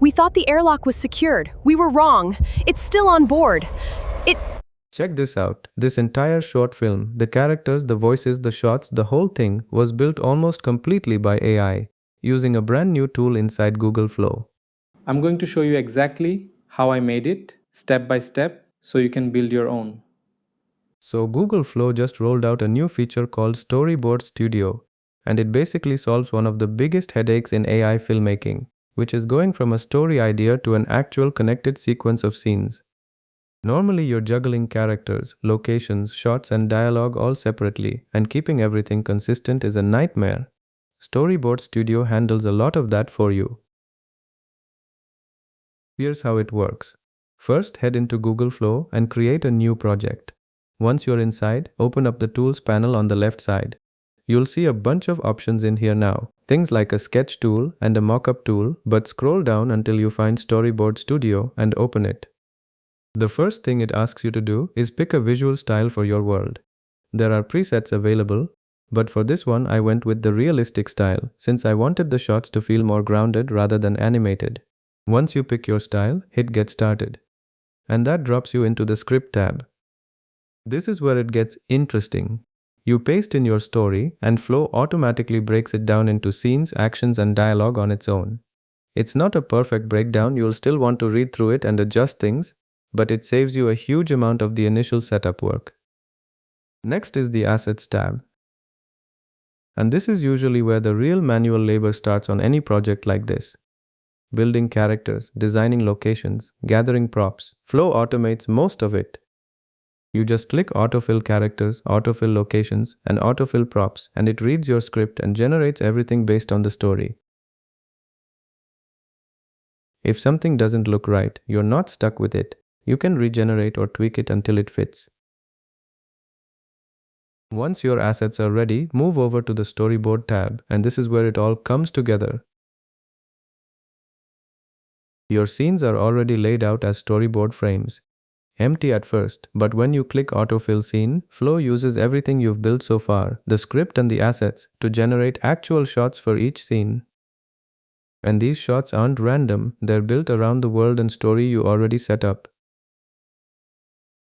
We thought the airlock was secured. We were wrong. It's still on board. It. Check this out. This entire short film, the characters, the voices, the shots, the whole thing was built almost completely by AI, using a brand new tool inside Google Flow. I'm going to show you exactly how I made it, step by step, so you can build your own. So Google Flow just rolled out a new feature called Storyboard Studio, and it basically solves one of the biggest headaches in AI filmmaking, which is going from a story idea to an actual connected sequence of scenes. Normally you're juggling characters, locations, shots and dialogue all separately, and keeping everything consistent is a nightmare. Storyboard Studio handles a lot of that for you. Here's how it works. First, head into Google Flow and create a new project. Once you're inside, open up the Tools panel on the left side. You'll see a bunch of options in here now, things like a sketch tool and a mockup tool, but scroll down until you find Storyboard Studio and open it. The first thing it asks you to do is pick a visual style for your world. There are presets available, but for this one I went with the realistic style since I wanted the shots to feel more grounded rather than animated. Once you pick your style, hit Get Started. And that drops you into the Script tab. This is where it gets interesting. You paste in your story and Flow automatically breaks it down into scenes, actions and dialogue on its own. It's not a perfect breakdown, you'll still want to read through it and adjust things, but it saves you a huge amount of the initial setup work. Next is the Assets tab. And this is usually where the real manual labor starts on any project like this. Building characters, designing locations, gathering props. Flow automates most of it. You just click autofill characters, autofill locations, and autofill props, and it reads your script and generates everything based on the story. If something doesn't look right, you're not stuck with it. You can regenerate or tweak it until it fits. Once your assets are ready, move over to the Storyboard tab, and this is where it all comes together. Your scenes are already laid out as storyboard frames. Empty at first, but when you click Autofill Scene, Flow uses everything you've built so far, the script and the assets, to generate actual shots for each scene. And these shots aren't random, they're built around the world and story you already set up.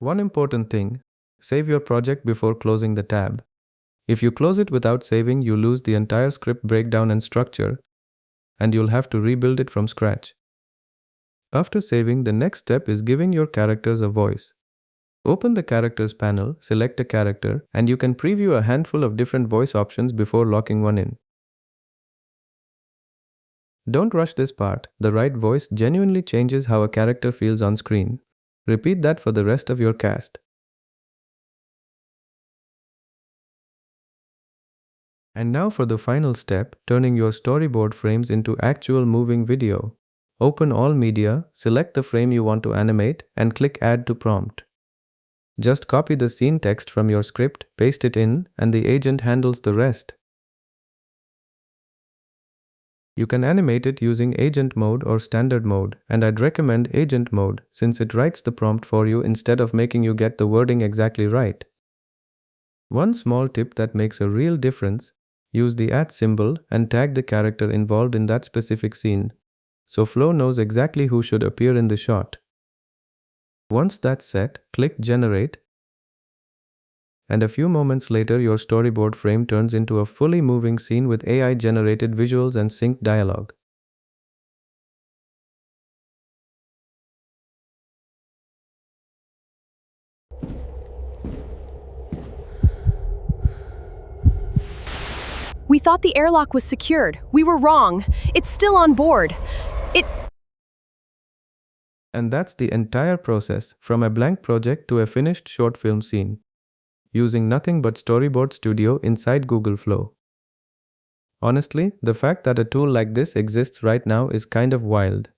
One important thing, save your project before closing the tab. If you close it without saving, you lose the entire script breakdown and structure, and you'll have to rebuild it from scratch. After saving, the next step is giving your characters a voice. Open the Characters panel, select a character, and you can preview a handful of different voice options before locking one in. Don't rush this part. The right voice genuinely changes how a character feels on screen. Repeat that for the rest of your cast. And now for the final step, turning your storyboard frames into actual moving video. Open all media, select the frame you want to animate, and click Add to Prompt. Just copy the scene text from your script, paste it in, and the agent handles the rest. You can animate it using Agent Mode or Standard Mode, and I'd recommend Agent Mode since it writes the prompt for you instead of making you get the wording exactly right. One small tip that makes a real difference: use the @ symbol and tag the character involved in that specific scene, so Flow knows exactly who should appear in the shot. Once that's set, click Generate, and a few moments later your storyboard frame turns into a fully moving scene with AI-generated visuals and synced dialogue. We thought the airlock was secured. We were wrong. It's still on board. It. And that's the entire process, from a blank project to a finished short film scene, using nothing but Storyboard Studio inside Google Flow. Honestly, the fact that a tool like this exists right now is kind of wild.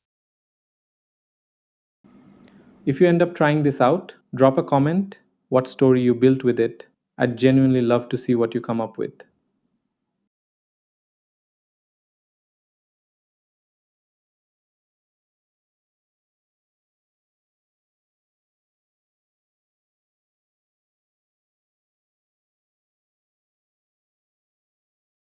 If you end up trying this out, drop a comment what story you built with it. I'd genuinely love to see what you come up with.